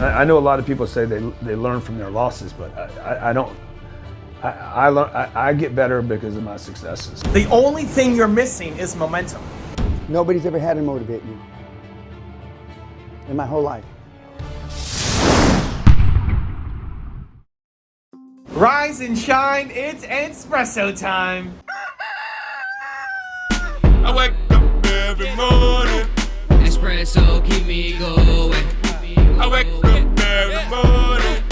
I know a lot of people say they learn from their losses, but I don't. I get better because of my successes. The only thing you're missing is momentum. Nobody's ever had to motivate me in my whole life. Rise and shine, it's Entspresso time. I wake up every morning. Espresso keep me going. I wake up every morning.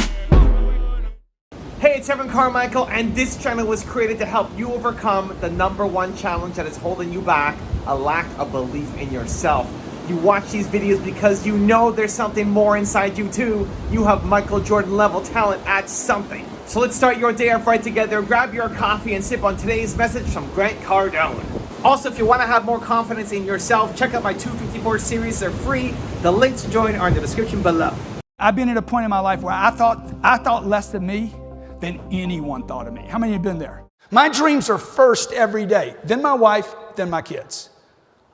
Hey, it's Carmichael, and this channel was created to help you overcome the #1 challenge that is holding you back, a lack of belief in yourself. You watch these videos because you know there's something more inside you too. You have Michael Jordan level talent at something. So let's start your day off right together. Grab your coffee and sip on today's message from Grant Cardone. Also, if you want to have more confidence in yourself, check out my 254 series. They're free. The links to join are in the description below. I've been at a point in my life where I thought less of me than anyone thought of me. How many have been there? My dreams are first every day, then my wife, then my kids.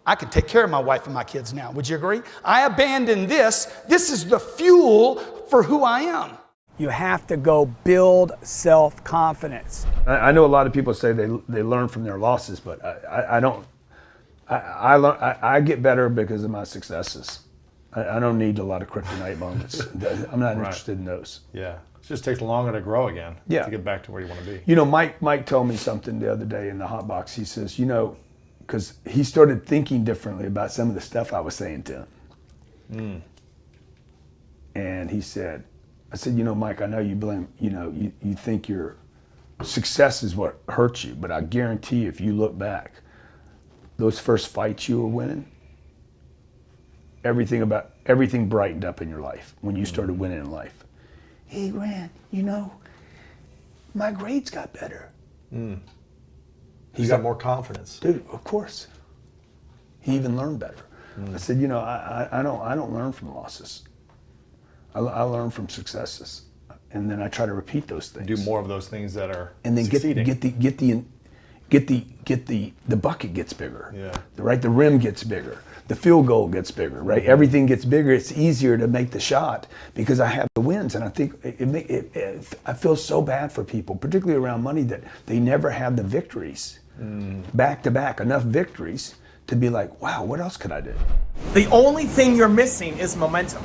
I can take care of my wife and my kids now. Would you agree? I abandoned this. This is the fuel for who I am. You have to go build self-confidence. I know a lot of people say they learn from their losses, but I don't. I get better because of my successes. I don't need a lot of kryptonite moments. I'm not interested in those. Yeah, it just takes longer to grow again. Yeah. To get back to where you want to be. You know, Mike told me something the other day in the hot box. He says, you know, because he started thinking differently about some of the stuff I was saying to him. And he said, I said, you know, Mike, I know you blame, you know, you think your success is what hurts you, but I guarantee you, if you look back, those first fights you were winning, everything brightened up in your life when you started winning in life. Hey, Grant, you know, my grades got better. He's got more confidence. Dude, of course. He even learned better. I said, you know, I don't learn from losses. I learn from successes, and then I try to repeat those things. Do more of those things that are and then succeeding. get the bucket gets bigger. Yeah. Right, the rim gets bigger. The field goal gets bigger. Right, everything gets bigger. It's easier to make the shot because I have the wins, and I think I feel so bad for people, particularly around money, that they never have the victories back to back, enough victories to be like, wow, what else could I do? The only thing you're missing is momentum.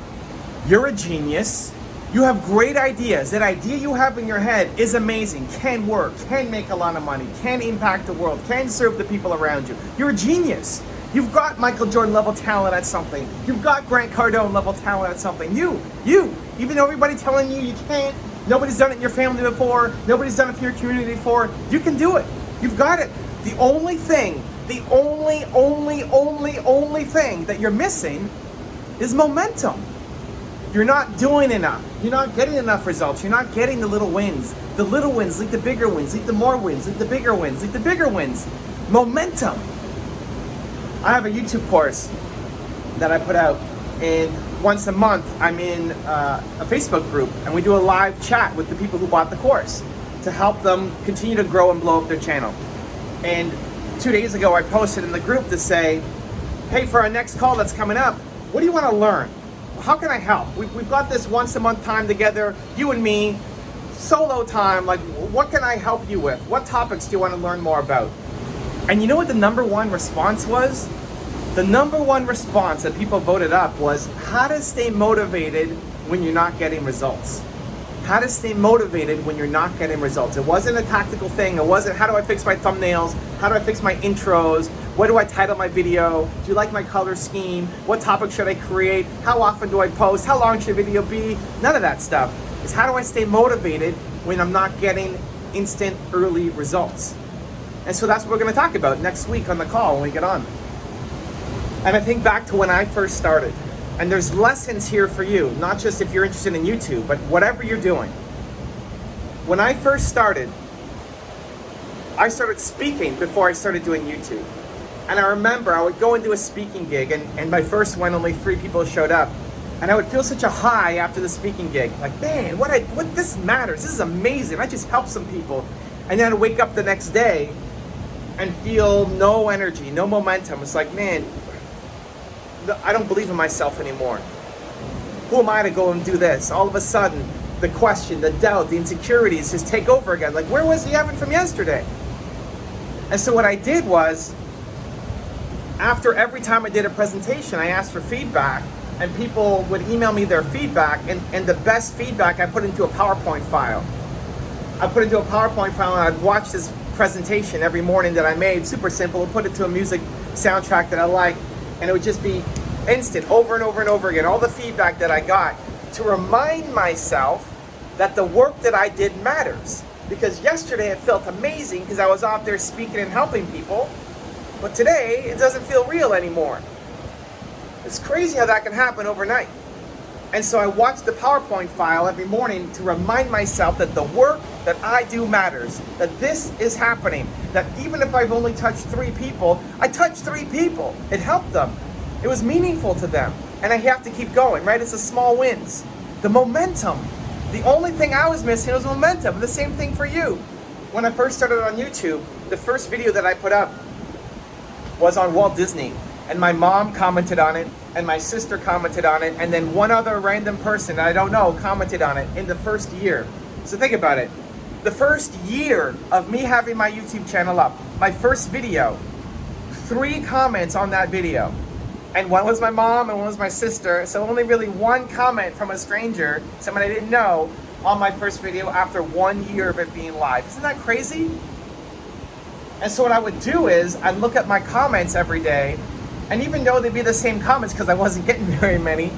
You're a genius. You have great ideas. That idea you have in your head is amazing, can work, can make a lot of money, can impact the world, can serve the people around you. You're a genius. You've got Michael Jordan level talent at something. You've got Grant Cardone level talent at something. You, even though everybody telling you you can't, nobody's done it in your family before, nobody's done it in your community before, you can do it. You've got it. The only thing, the only thing that you're missing is momentum. You're not doing enough. You're not getting enough results. You're not getting the little wins. The little wins lead to bigger wins, lead to more wins, lead to bigger wins, lead to bigger wins. Momentum. I have a YouTube course that I put out, and once a month I'm in a Facebook group, and we do a live chat with the people who bought the course to help them continue to grow and blow up their channel. And 2 days ago I posted in the group to say, hey, for our next call that's coming up, what do you want to learn? How can I help? We've got this once a month time together, you and me, solo time. Like, what can I help you with? What topics do you want to learn more about? And you know what the #1 response was? The #1 response that people voted up was how to stay motivated when you're not getting results. How to stay motivated when you're not getting results. It wasn't a tactical thing. It wasn't how do I fix my thumbnails? How do I fix my intros? What do I title my video? Do you like my color scheme? What topic should I create? How often do I post? How long should a video be? None of that stuff. It's how do I stay motivated when I'm not getting instant early results? And so that's what we're gonna talk about next week on the call when we get on. And I think back to when I first started. And there's lessons here for you, not just if you're interested in YouTube, but whatever you're doing. When I first started, I started speaking before I started doing YouTube. And I remember I would go and do a speaking gig, and my first one, only 3 people showed up. And I would feel such a high after the speaking gig. Like, man, what this matters. This is amazing. I just helped some people. And then I'd wake up the next day and feel no energy, no momentum. It's like, man, I don't believe in myself anymore. who am I to go and do this? All of a sudden, the question, the doubt, the insecurities just take over again. Like, where was the Evan from yesterday? And so what I did was, after every time I did a presentation, I asked for feedback, and people would email me their feedback, and the best feedback I put into a PowerPoint file. I put into a PowerPoint file, and I'd watch this presentation every morning that I made, super simple, put it to a music soundtrack that I like, and it would just be instant, over and over and over again, all the feedback that I got, to remind myself that the work that I did matters. Because yesterday it felt amazing because I was out there speaking and helping people, but today it doesn't feel real anymore. It's crazy how that can happen overnight. And so I watched the PowerPoint file every morning to remind myself that the work that I do matters, that this is happening, that even if I've only touched 3 people, I touched 3 people. It helped them. It was meaningful to them. And I have to keep going, right? It's the small wins. The momentum. The only thing I was missing was momentum. The same thing for you. When I first started on YouTube, the first video that I put up was on Walt Disney. And my mom commented on it, and my sister commented on it, and then one other random person I don't know commented on it in the first year. So think about it. The first year of me having my YouTube channel up, my first video, 3 comments on that video. And one was my mom and one was my sister, so only really 1 comment from a stranger, someone I didn't know, on my first video after 1 year of it being live. Isn't that crazy? And so what I would do is, I'd look at my comments every day, and even though they'd be the same comments because I wasn't getting very many,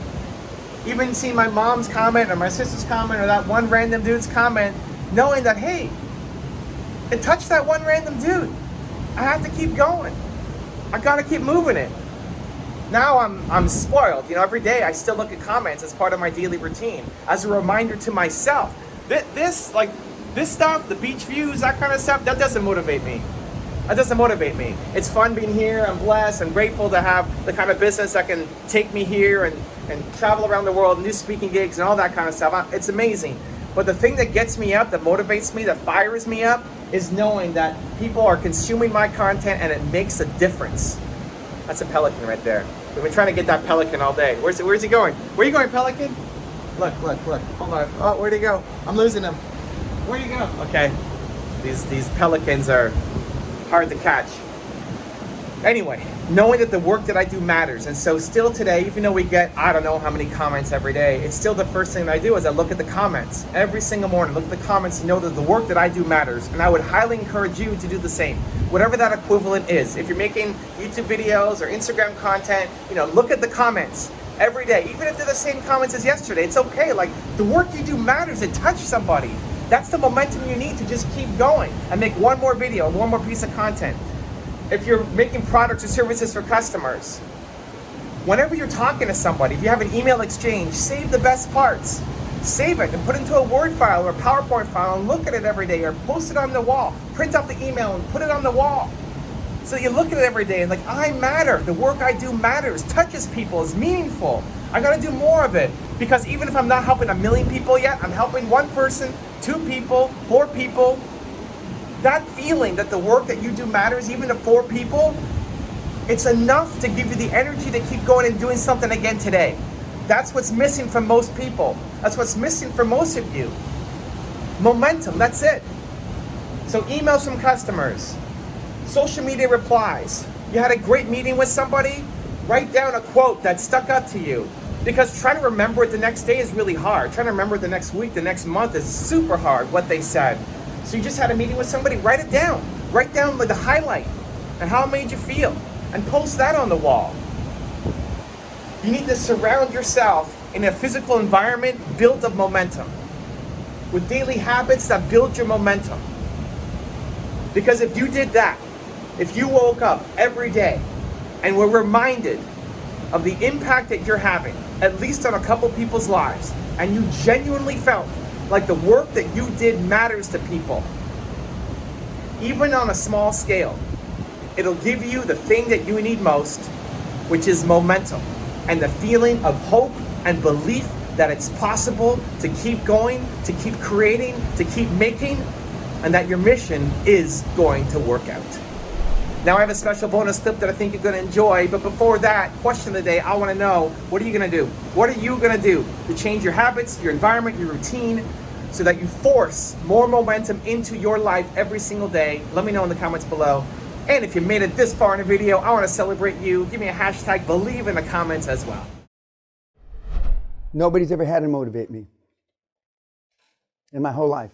even seeing my mom's comment or my sister's comment or that one random dude's comment, knowing that, hey, it touched that one random dude. I have to keep going. I gotta keep moving it. Now I'm spoiled. You know, every day I still look at comments as part of my daily routine, as a reminder to myself. This stuff, the beach views, that kind of stuff, that doesn't motivate me. That doesn't motivate me. It's fun being here. I'm blessed. I'm grateful to have the kind of business that can take me here and travel around the world, and do speaking gigs and all that kind of stuff. It's amazing. But the thing that gets me up, that motivates me, that fires me up, is knowing that people are consuming my content and it makes a difference. That's a pelican right there. We've been trying to get that pelican all day. Where's he going? Where are you going, pelican? Look. Hold on. Oh, where'd he go? I'm losing him. Where'd he go? Okay. These pelicans are hard to catch. Anyway, knowing that the work that I do matters. And so still today, even though we get, I don't know how many comments every day, it's still the first thing that I do is I look at the comments. Every single morning, look at the comments to know that the work that I do matters. And I would highly encourage you to do the same. Whatever that equivalent is. If you're making YouTube videos or Instagram content, look at the comments every day. Even if they're the same comments as yesterday, it's okay. Like, the work you do matters. It touched somebody. That's the momentum you need to just keep going and make one more video, one more piece of content. If you're making products or services for customers, whenever you're talking to somebody, if you have an email exchange, save the best parts. Save it and put it into a Word file or a PowerPoint file and look at it every day, or post it on the wall. Print out the email and put it on the wall. So you look at it every day and like, I matter. The work I do matters, touches people, is meaningful. I gotta do more of it, because even if I'm not helping 1 million people yet, I'm helping 1 person, 2 people, 4 people. That feeling that the work that you do matters, even to 4 people, it's enough to give you the energy to keep going and doing something again today. That's what's missing from most people. That's what's missing for most of you. Momentum, that's it. So emails from customers, social media replies. You had a great meeting with somebody, write down a quote that stuck out to you. Because trying to remember it the next day is really hard. Trying to remember it the next week, the next month is super hard, what they said. So you just had a meeting with somebody, write it down. Write down the highlight and how it made you feel, and post that on the wall. You need to surround yourself in a physical environment built of momentum, with daily habits that build your momentum. Because if you did that, if you woke up every day and were reminded of the impact that you're having, at least on a couple people's lives, and you genuinely felt like the work that you did matters to people, even on a small scale, it'll give you the thing that you need most, which is momentum, and the feeling of hope and belief that it's possible to keep going, to keep creating, to keep making, and that your mission is going to work out. Now I have a special bonus clip that I think you're going to enjoy, but before that, question of the day, I want to know, what are you going to do? What are you going to do to change your habits, your environment, your routine, so that you force more momentum into your life every single day? Let me know in the comments below. And if you made it this far in the video, I want to celebrate you. Give me a hashtag believe in the comments as well. Nobody's ever had to motivate me in my whole life.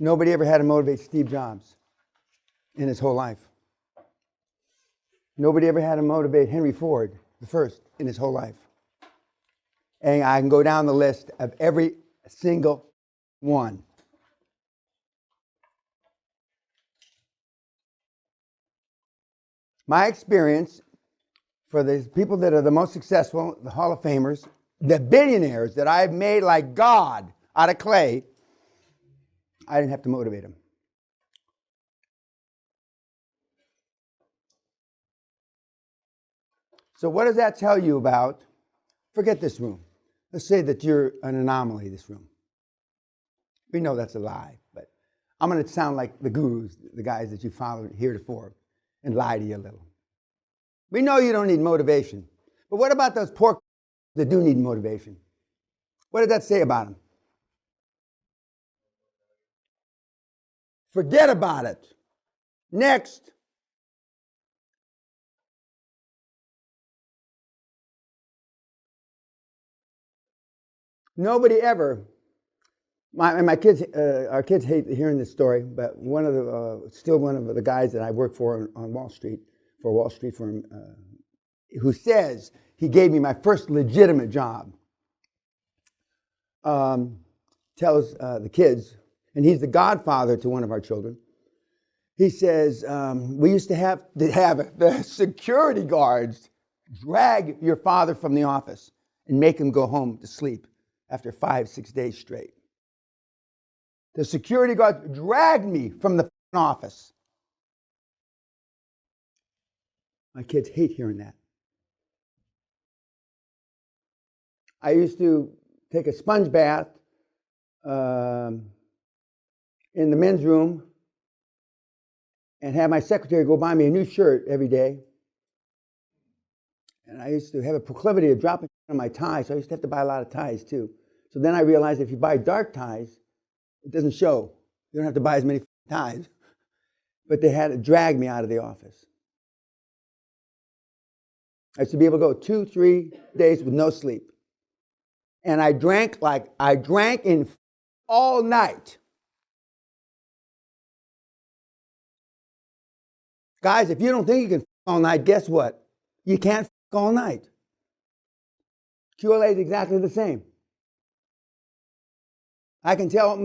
Nobody ever had to motivate Steve Jobs in his whole life. Nobody ever had to motivate Henry Ford, the first, in his whole life. And I can go down the list of every single one. My experience for the people that are the most successful, the Hall of Famers, the billionaires that I've made like God out of clay, I didn't have to motivate them. So what does that tell you about? Forget this room. Let's say that you're an anomaly, this room. We know that's a lie, but I'm going to sound like the gurus, the guys that you followed heretofore, and lie to you a little. We know you don't need motivation, but what about those poor that do need motivation? What did that say about them? Forget about it. Next. Nobody ever, my kids, our kids hate hearing this story, but still one of the guys that I work for on Wall Street, for a Wall Street firm, who says he gave me my first legitimate job, tells the kids, and he's the godfather to one of our children. He says, we used to have the security guards drag your father from the office and make him go home to sleep after 5-6 days straight. The security guards dragged me from the office. My kids hate hearing that. I used to take a sponge bath in the men's room and have my secretary go buy me a new shirt every day. And I used to have a proclivity of dropping on my ties, so I used to have to buy a lot of ties too. So then I realized if you buy dark ties, it doesn't show. You don't have to buy as many ties. But they had to drag me out of the office. I used to be able to go 2-3 days with no sleep. And I drank in all night. Guys, if you don't think you can all night, guess what? You can't all night. QLA is exactly the same. I can tell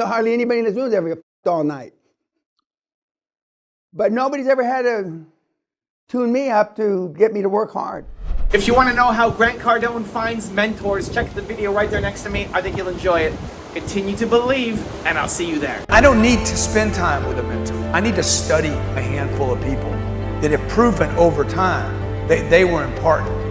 hardly anybody in this room has ever all night. But nobody's ever had to tune me up to get me to work hard. If you want to know how Grant Cardone finds mentors, check the video right there next to me. I think you'll enjoy it. Continue to believe, and I'll see you there. I don't need to spend time with a mentor. I need to study a handful of people that have proven over time that they were important